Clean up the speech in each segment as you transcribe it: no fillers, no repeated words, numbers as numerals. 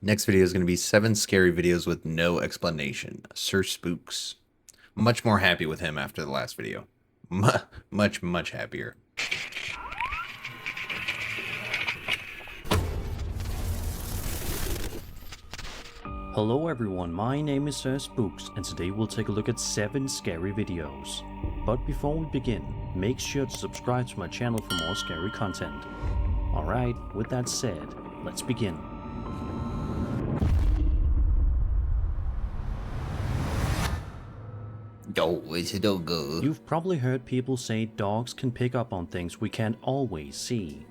Next video is going to be 7 scary videos with no explanation. Sir Spooks. Much more happy with him after the last video. Much happier. Hello everyone, my name is Sir Spooks and today we'll take a look at 7 scary videos. But before we begin, make sure to subscribe to my channel for more scary content. Alright, with that said, let's begin. You've probably heard people say dogs can pick up on things we can't always see.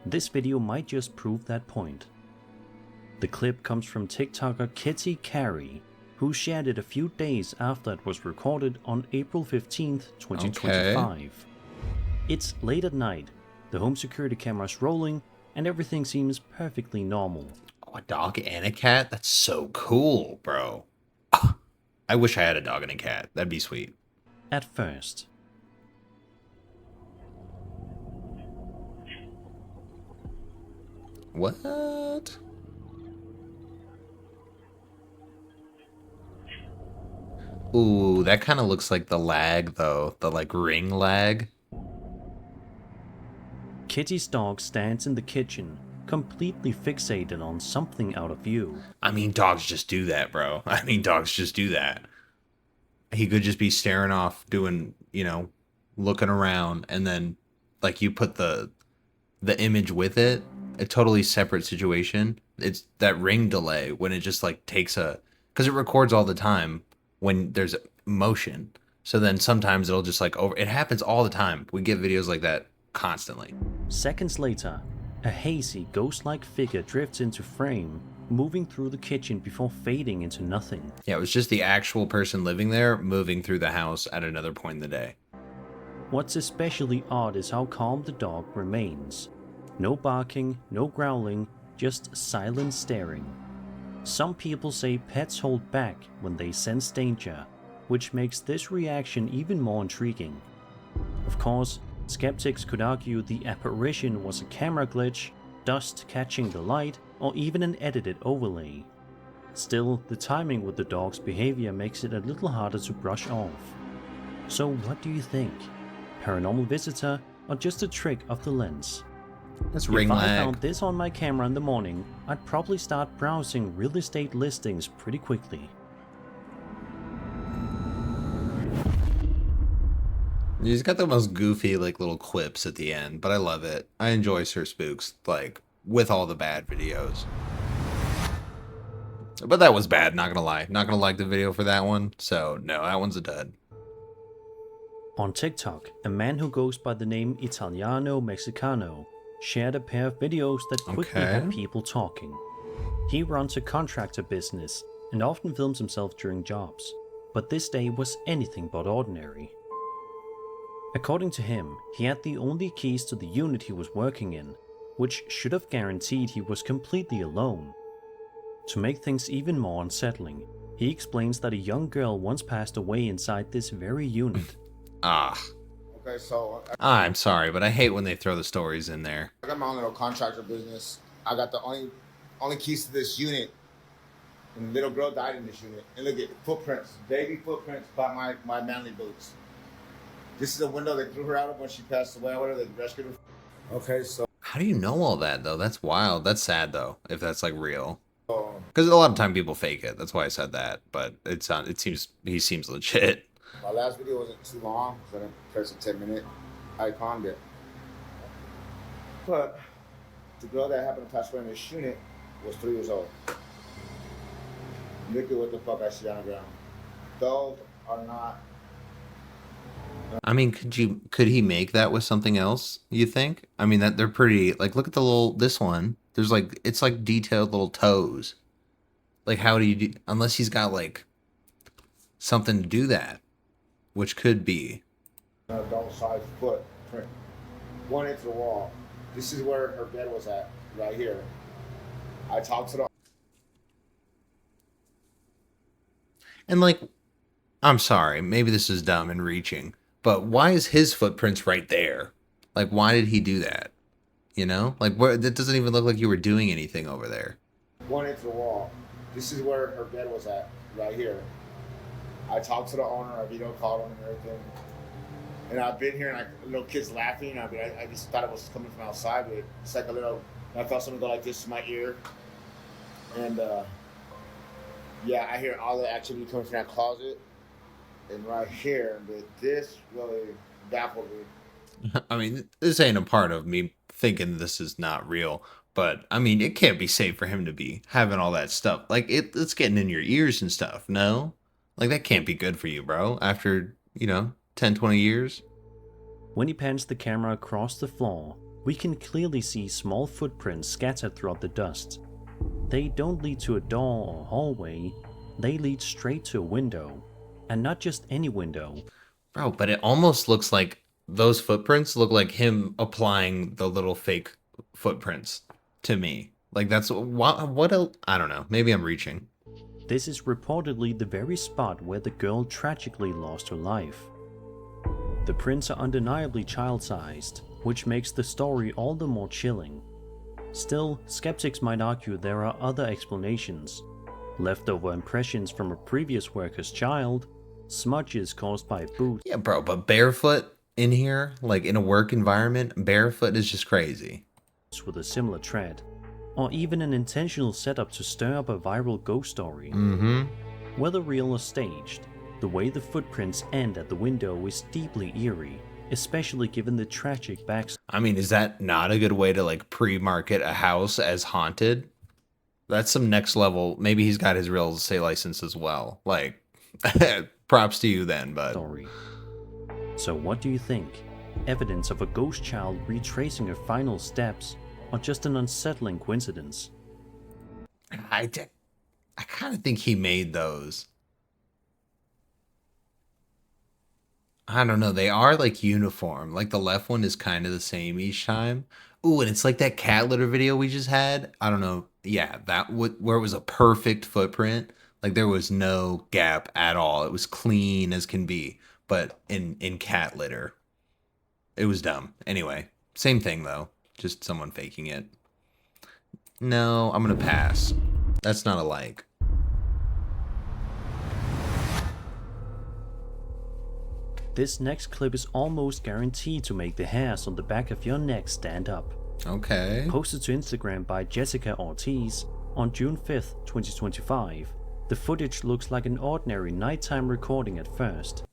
This video might just prove that point. The clip comes from TikToker Kitty Carey, who shared it a few days after it was recorded on April 15th, 2025. Okay. It's late at night, the home security camera's rolling, and everything seems perfectly normal. Oh, a dog and a cat? That's so cool, bro. I wish I had a dog and a cat. That'd be sweet. At first. What? Ooh, that kind of looks like the lag, though. The, like, ring lag. Kitty's dog stands in the kitchen, completely fixated on something out of view. I mean, dogs just do that, bro. I mean, dogs just do that. He could just be staring off, doing, you know, looking around, and then, like, you put the image with it, a totally separate situation. It's that ring delay when it just, like, takes a... Because it records all the time when there's motion. So then sometimes it'll just, like, over... It happens all the time. We get videos like that constantly. Seconds later, a hazy, ghost-like figure drifts into frame, moving through the kitchen before fading into nothing. Yeah, it was just the actual person living there moving through the house at another point in the day. What's especially odd is how calm the dog remains. No barking, no growling, just silent staring. Some people say pets hold back when they sense danger, which makes this reaction even more intriguing. Of course, skeptics could argue the apparition was a camera glitch, dust catching the light, or even an edited overlay. Still, the timing with the dog's behavior makes it a little harder to brush off. So what do you think? Paranormal visitor or just a trick of the lens? That's ring lag. If I found this on my camera in the morning, I'd probably start browsing real estate listings pretty quickly. He's got the most goofy, like, little quips at the end, but I love it. I enjoy Sir Spooks, like, with all the bad videos. But that was bad, not gonna lie. Not gonna like the video for that one, so no, that one's a dud. On TikTok, a man who goes by the name Italiano Mexicano shared a pair of videos that quickly had people talking. He runs a contractor business and often films himself during jobs, but this day was anything but ordinary. According to him, he had the only keys to the unit he was working in, which should have guaranteed he was completely alone. To make things even more unsettling, he explains that a young girl once passed away inside this very unit. Okay, so I'm sorry, but I hate when they throw the stories in there. I got my own little contractor business. I got the only keys to this unit, and the little girl died in this unit. And look at footprints, baby footprints by my manly boots. This is a window they threw her out of when she passed away. I went to the rescue her. Okay, so How do you know all that, though? That's wild. That's sad, though, if that's, like, real. Because a lot of time people fake it. That's why I said that. But he seems legit. My last video wasn't too long, so I didn't press a 10-minute icon there. But the girl that happened to pass away in this unit was 3 years old. Look at what the fuck I see on the ground. Those are not... I mean, could he make that with something else, you think? I mean, that they're pretty, like, look at this one. There's, like, it's like detailed little toes. Like, how do you do, unless he's got, like, something to do that, which could be an adult size footprint. 1 inch the wall. This is where her bed was at, right here. I talked to the... And, like, I'm sorry, maybe this is dumb and reaching, but why is his footprints right there? Like, why did he do that? You know? Like, that doesn't even look like you were doing anything over there. one into the wall. This is where her bed was at, right here. I talked to the owner, I video called him and everything. And I've been here and little kids laughing. I mean, I just thought it was coming from outside, but it's like a little, I felt something go like this in my ear. And yeah, I hear all the activity coming from that closet and right here, but this really baffled me. I mean, this ain't a part of me thinking this is not real, but I mean, it can't be safe for him to be having all that stuff. Like, it's getting in your ears and stuff, no? Like, that can't be good for you, bro, after, 10, 20 years. When he pans the camera across the floor, we can clearly see small footprints scattered throughout the dust. They don't lead to a door or hallway, they lead straight to a window. And not just any window. Bro, but it almost looks like those footprints look like him applying the little fake footprints to me. Like, that's what else? I don't know. Maybe I'm reaching. This is reportedly the very spot where the girl tragically lost her life. The prints are undeniably child-sized, which makes the story all the more chilling. Still, skeptics might argue there are other explanations. Leftover impressions from a previous worker's child, smudges caused by boots. Yeah, bro, but barefoot in here, like in a work environment, barefoot is just crazy. With a similar tread, or even an intentional setup to stir up a viral ghost story. Whether real or staged, the way the footprints end at the window is deeply eerie, especially given the tragic backstory. I mean, is that not a good way to like pre-market a house as haunted? That's some next level. Maybe he's got his real estate license as well. Like, props to you then, bud. So what do you think? Evidence of a ghost child retracing her final steps, or just an unsettling coincidence? I kind of think he made those. I don't know. They are like uniform. Like the left one is kind of the same each time. Ooh, and it's like that cat litter video we just had. I don't know. Yeah, where it was a perfect footprint. Like there was no gap at all. It was clean as can be. But in cat litter, it was dumb. Anyway, same thing though. Just someone faking it. No, I'm gonna pass. That's not a like. This next clip is almost guaranteed to make the hairs on the back of your neck stand up. Okay. Posted to Instagram by Jessica Ortiz on June 5th, 2025, the footage looks like an ordinary nighttime recording at first.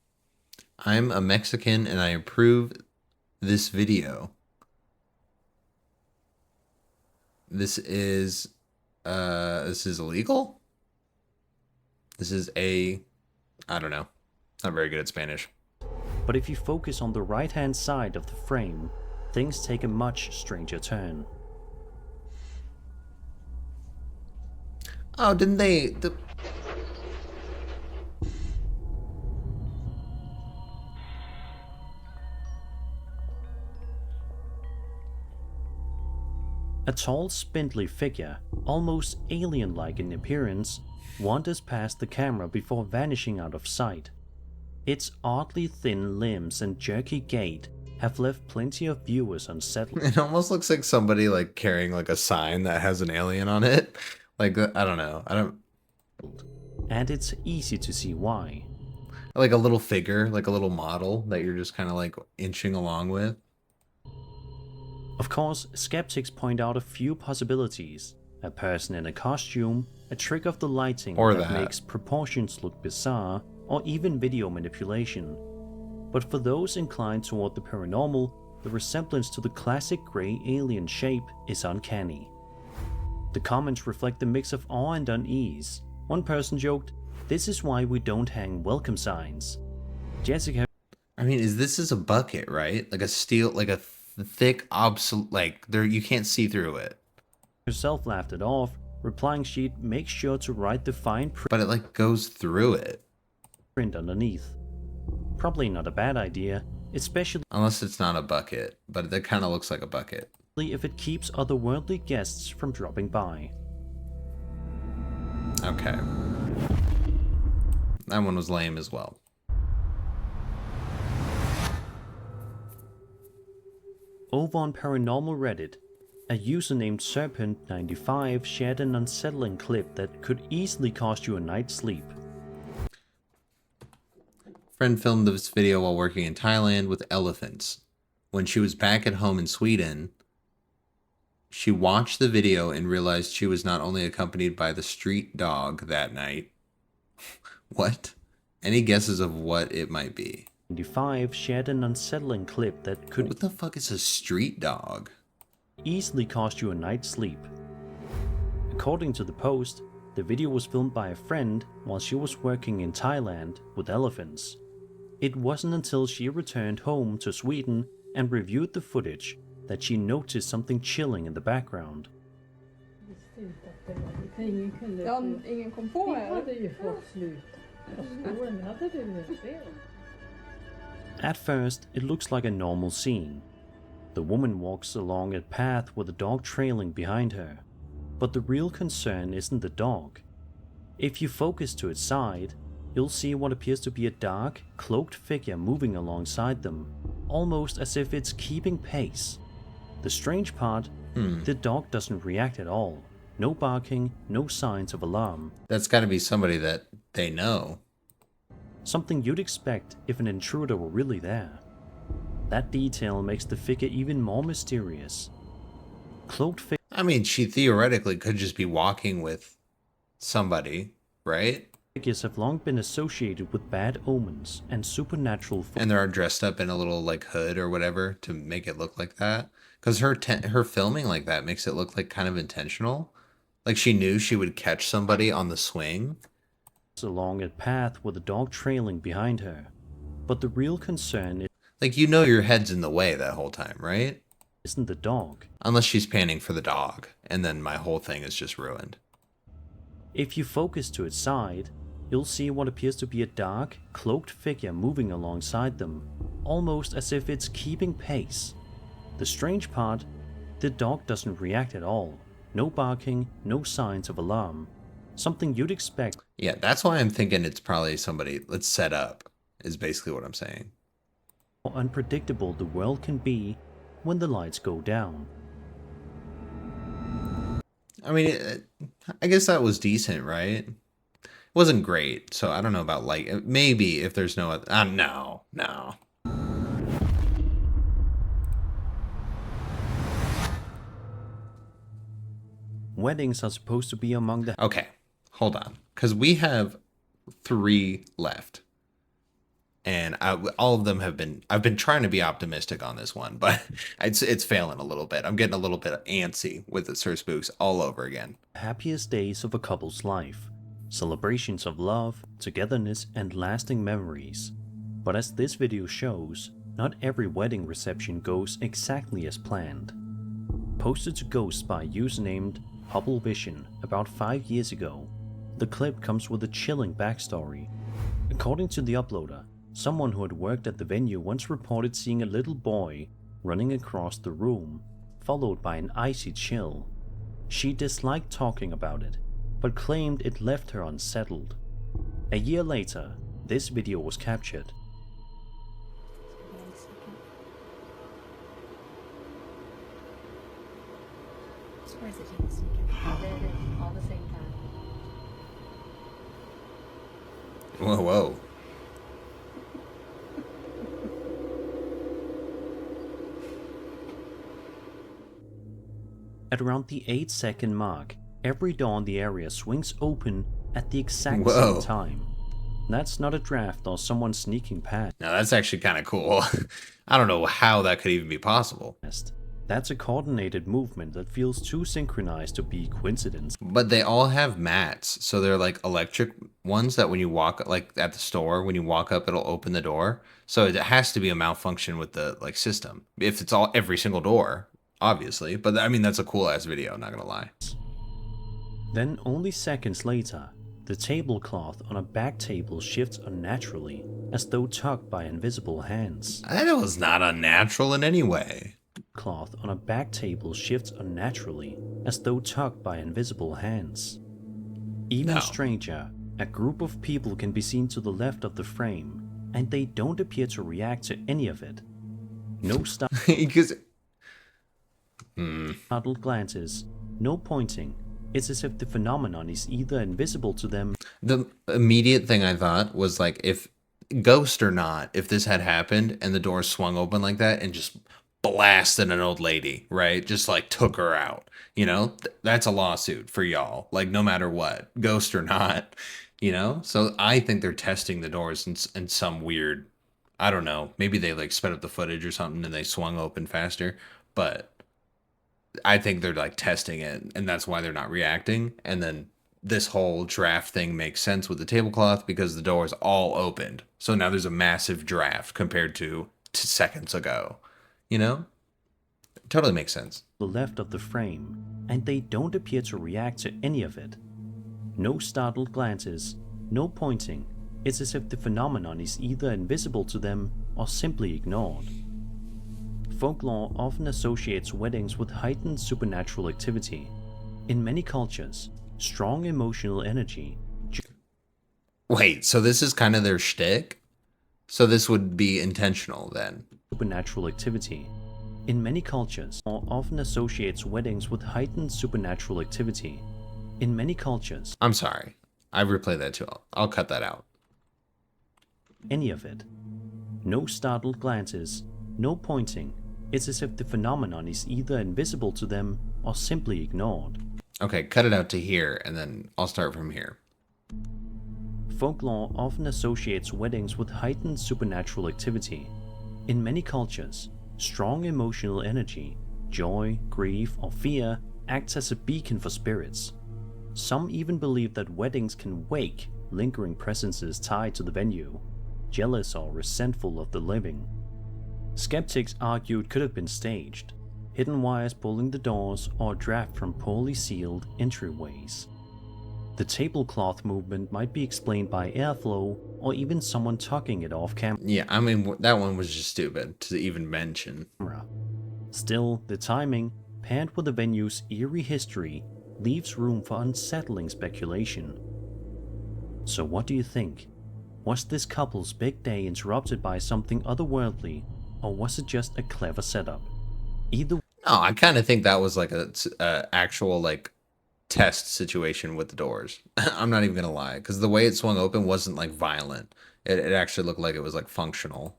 I'm a Mexican and I approve this video. This is illegal? This is I don't know. Not very good at Spanish. But if you focus on the right-hand side of the frame, things take a much stranger turn. Oh, didn't they... A tall, spindly figure, almost alien-like in appearance, wanders past the camera before vanishing out of sight. Its oddly thin limbs and jerky gait have left plenty of viewers unsettled. It almost looks like somebody like carrying like a sign that has an alien on it. Like, I don't know. And it's easy to see why. Like a little figure, like a little model that you're just kind of like inching along with. Of course, skeptics point out a few possibilities. A person in a costume, a trick of the lighting that makes proportions look bizarre, or even video manipulation. But for those inclined toward the paranormal, the resemblance to the classic grey alien shape is uncanny. The comments reflect a mix of awe and unease. One person joked, "This is why we don't hang welcome signs." Jessica... I mean, this is a bucket, right? Like a steel, like a thick, like there, you can't see through it. Herself laughed it off, replying she'd make sure to write the fine print. But it like goes through it. Print underneath. Probably not a bad idea, especially unless it's not a bucket, but that kind of looks like a bucket. If it keeps otherworldly guests from dropping by. Okay. That one was lame as well. Over on Paranormal Reddit, A user named Serpent95 shared an unsettling clip that could easily cost you a night's sleep. Friend filmed this video while working in Thailand with elephants. When she was back at home in Sweden, she watched the video and realized she was not only accompanied by the street dog that night. What? Any guesses of what it might be? 95 shared an unsettling clip that could What the fuck is a street dog? easily cost you a night's sleep. According to the post, the video was filmed by a friend while she was working in Thailand with elephants. It wasn't until she returned home to Sweden and reviewed the footage that she noticed something chilling in the background. Ja, ingen kom på er. At first, it looks like a normal scene. The woman walks along a path with a dog trailing behind her. But the real concern isn't the dog. If you focus to its side, you'll see what appears to be a dark, cloaked figure moving alongside them, almost as if it's keeping pace. The strange part, the dog doesn't react at all. No barking, no signs of alarm. That's got to be somebody that they know. Something you'd expect if an intruder were really there. That detail makes the figure even more mysterious. Cloaked I mean, she theoretically could just be walking with somebody, right? figures have long been associated with bad omens and supernatural And they're dressed up in a little like hood or whatever to make it look like that. Because her filming like that makes it look like kind of intentional. Like she knew she would catch somebody on the swing. along a path with a dog trailing behind her. But the real concern is Like, you know your head's in the way that whole time, right? isn't the dog. Unless she's panning for the dog, and then my whole thing is just ruined. If you focus to its side, you'll see what appears to be a dark, cloaked figure moving alongside them, almost as if it's keeping pace. The strange part, the dog doesn't react at all. No barking, no signs of alarm. Something you'd expect. Yeah, that's why I'm thinking it's probably somebody that's set up, is basically what I'm saying. How unpredictable the world can be when the lights go down. I mean, I guess that was decent, right? It wasn't great, so I don't know about like, maybe if there's no other, no. Weddings are supposed to be among the Okay, hold on, because we have 3 left. And all of them have been, I've been trying to be optimistic on this one, but it's failing a little bit. I'm getting a little bit antsy with the Sir Spooks all over again. happiest days of a couple's life. Celebrations of love, togetherness, and lasting memories. But as this video shows, not every wedding reception goes exactly as planned. Posted to Ghost by a user named Hubble Vision about 5 years ago, the clip comes with a chilling backstory. According to the uploader, someone who had worked at the venue once reported seeing a little boy running across the room, followed by an icy chill. She disliked talking about it, but claimed it left her unsettled. A year later, this video was captured. Or is it just sneaking? All the same time. Whoa. At around the 8-second mark, every door in the area swings open at the exact Whoa. same time. That's not a draft or someone sneaking past. Now that's actually kind of cool. I don't know how that could even be possible. That's a coordinated movement that feels too synchronized to be coincidence. But they all have mats, so they're like electric ones that when you walk, like at the store, when you walk up, it'll open the door. So it has to be a malfunction with the like system. If it's all every single door, obviously. But I mean, that's a cool ass video, not gonna lie. Then only seconds later, the tablecloth on a back table shifts unnaturally, as though tugged by invisible hands. That was not unnatural in any way. Cloth on a back table shifts unnaturally, as though tugged by invisible hands. Even No. stranger, a group of people can be seen to the left of the frame, and they don't appear to react to any of it. No stop. Because Startled glances, no pointing. It's as if the phenomenon is either invisible to them. The immediate thing I thought was like, if ghost or not, if this had happened and the door swung open like that and just blasted an old lady, right? Just like took her out, you know, that's a lawsuit for y'all, like no matter what, ghost or not, you know? So I think they're testing the doors in some weird, I don't know, maybe they like sped up the footage or something and they swung open faster, but I think they're like testing it and that's why they're not reacting. And then this whole draft thing makes sense with the tablecloth because the door is all opened. So now there's a massive draft compared to seconds ago. You know? It totally makes sense. The left of the frame, and they don't appear to react to any of it. No startled glances, no pointing. It's as if the phenomenon is either invisible to them or simply ignored. Folklore often associates weddings with heightened supernatural activity. In many cultures, strong emotional energy. Wait, so this is kind of their shtick? So this would be intentional then? Supernatural activity. In many cultures, often associates weddings with heightened supernatural activity. In many cultures, I'm sorry. I replay that too. I'll cut that out. any of it. No startled glances, no pointing. It's as if the phenomenon is either invisible to them or simply ignored. Okay, cut it out to here, and then I'll start from here. Folklore often associates weddings with heightened supernatural activity. In many cultures, strong emotional energy, joy, grief, or fear acts as a beacon for spirits. Some even believe that weddings can wake lingering presences tied to the venue, jealous or resentful of the living. Skeptics argue it could have been staged, hidden wires pulling the doors, or draft from poorly sealed entryways. The tablecloth movement might be explained by airflow or even someone tucking it off camera. Yeah, I mean, that one was just stupid to even mention. Still, the timing, paired with the venue's eerie history, leaves room for unsettling speculation. So what do you think? Was this couple's big day interrupted by something otherworldly, or was it just a clever setup? Either. No, I kind of think that was like a actual like test situation with the doors. I'm not even gonna lie, because the way it swung open wasn't like violent. It actually looked like it was like functional.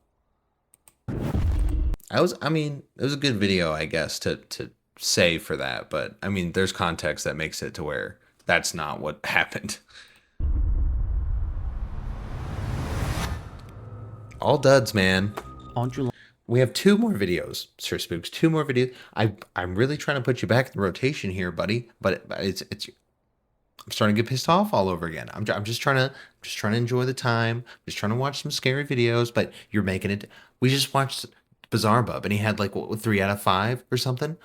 I mean, it was a good video, I guess, to say for that, but I mean, there's context that makes it to where that's not what happened. All duds, man. On July. We have 2 more videos, Sir Spooks. 2 more videos. I'm really trying to put you back in the rotation here, buddy. But it's I'm starting to get pissed off all over again. I'm just trying to enjoy the time. I'm just trying to watch some scary videos. But you're making it. We just watched Bizarre Bub, and he had like what 3 out of 5 or something.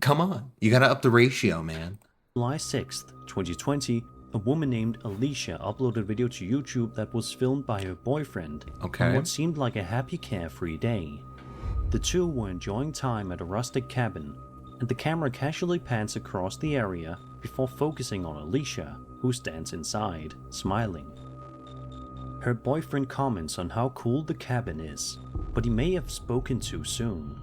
Come on, you gotta up the ratio, man. July 6th, 2020, a woman named Alicia uploaded a video to YouTube that was filmed by her boyfriend Okay. on what seemed like a happy, carefree day. The two were enjoying time at a rustic cabin, and the camera casually pans across the area before focusing on Alicia, who stands inside, smiling. Her boyfriend comments on how cool the cabin is, but he may have spoken too soon.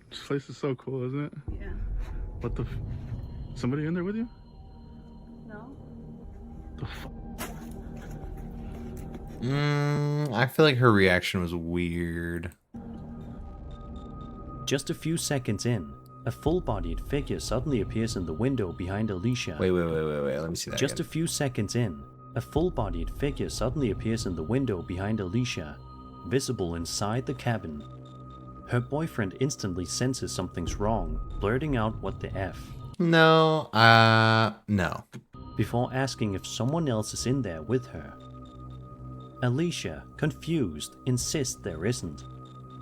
This place is so cool, isn't it? Yeah. What the somebody in there with you? No? The fuck? I feel like her reaction was weird. Just a few seconds in, a full-bodied figure suddenly appears in the window behind Alicia. Wait. Let me see that. Just a few seconds in, a full-bodied figure suddenly appears in the window behind Alicia, visible inside the cabin. Her boyfriend instantly senses something's wrong, blurting out what the F, No, no. before asking if someone else is in there with her. Alicia, confused, insists there isn't.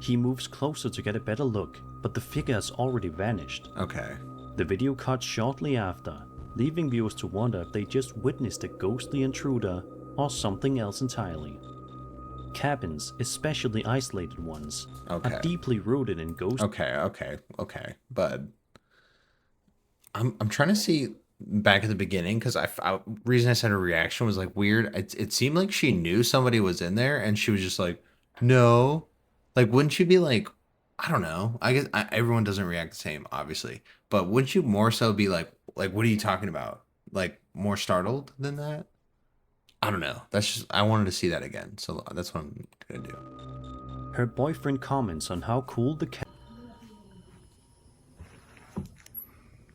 He moves closer to get a better look, but the figure has already vanished. Okay. The video cuts shortly after, leaving viewers to wonder if they just witnessed a ghostly intruder or something else entirely. Cabins, especially isolated ones, Okay. are deeply rooted in ghost. Okay. Bud. I'm trying to see back at the beginning because reason I said her reaction was like weird. It seemed like she knew somebody was in there and she was just like, no, Like, wouldn't you be like, I don't know. I guess everyone doesn't react the same, obviously. But wouldn't you more so be like, what are you talking about? Like, more startled than that? I don't know. That's just, I wanted to see that again. So that's what I'm going to do. Her boyfriend comments on how cool the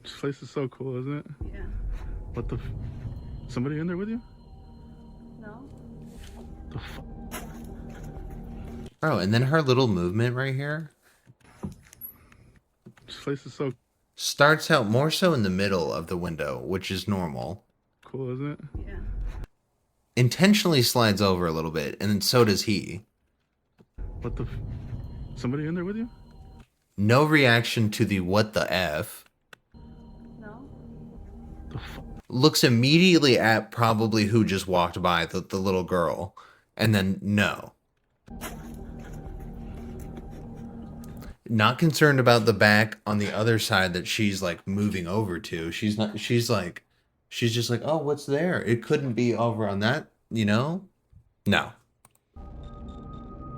This place is so cool, isn't it? Yeah. What the somebody in there with you? No? The fuck? Bro, and then her little movement right here This place is so starts out more so in the middle of the window, which is normal. cool, isn't it? Yeah. Intentionally slides over a little bit, and then so does he. What the somebody in there with you? No reaction to the what the F. No? The fuck? Looks immediately at probably who just walked by, the little girl. And then no. Not concerned about the back on the other side that she's like moving over to. She's just like, oh, what's there? It couldn't be over on that, you know? No.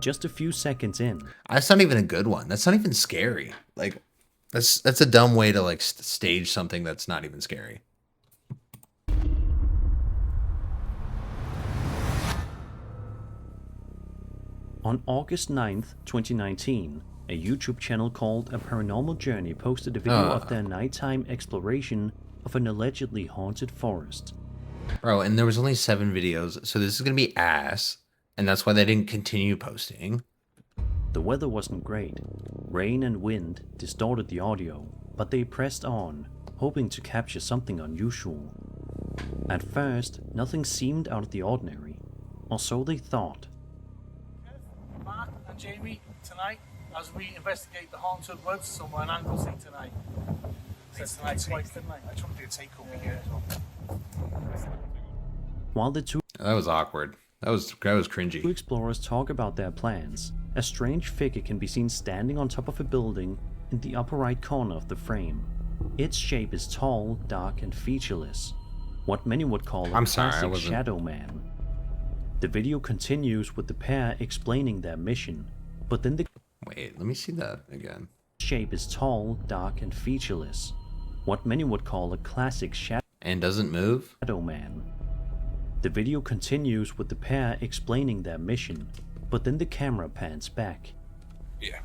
just a few seconds in. That's not even a good one. That's not even scary. Like, that's a dumb way to like stage something that's not even scary. On August 9th, 2019, a YouTube channel called A Paranormal Journey posted a video of their nighttime exploration of an allegedly haunted forest. Bro, and there was only 7 videos, so this is gonna be ass, and that's why they didn't continue posting. The weather wasn't great. Rain and wind distorted the audio, but they pressed on, hoping to capture something unusual. At first, nothing seemed out of the ordinary, or so they thought. Mark and Jamie tonight as we investigate the haunted woods somewhere in Anglesey tonight. Said tonight twice, didn't I? I tried to do a takeover here as well. While the two That was awkward. That was cringy. explorers talk about their plans, a strange figure can be seen standing on top of a building in the upper right corner of the frame. Its shape is tall, dark, and featureless, what many would call a classic shadow man. The video continues with the pair explaining their mission, but then the Wait, let me see that again. shape is tall, dark, and featureless, what many would call a classic And doesn't move? shadow man. The video continues with the pair explaining their mission, but then the camera pans back. Yeah.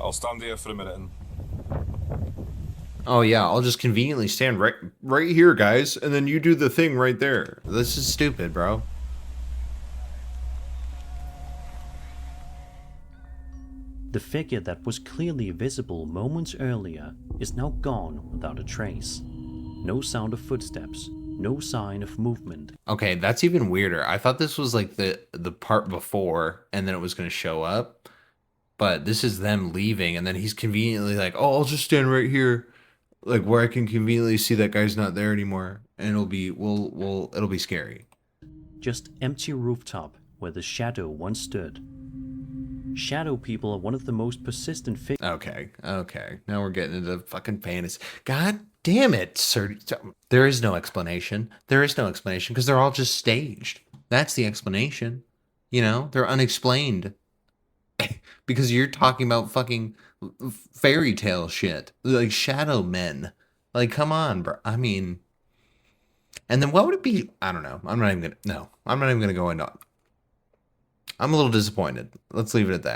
I'll stand here for a minute and... Oh yeah, I'll just conveniently stand right here, guys, and then you do the thing right there. This is stupid, bro. The figure that was clearly visible moments earlier is now gone without a trace. No sound of footsteps, no sign of movement. Okay, that's even weirder. I thought this was like the part before, and then it was going to show up. But this is them leaving, and then he's conveniently like, oh, I'll just stand right here. Like, where I can conveniently see that guy's not there anymore. And it'll be, it'll be scary. Just empty rooftop where the shadow once stood. Shadow people are one of the most persistent figures. Okay. Now we're getting into fucking fantasy. God damn it, sir. There is no explanation. There is no explanation because they're all just staged. That's the explanation. You know, they're unexplained. Because you're talking about fucking fairy tale shit. Like shadow men. Like, come on, bro. I mean, and then what would it be? I don't know. I'm not even gonna go into. I'm a little disappointed. Let's leave it at that.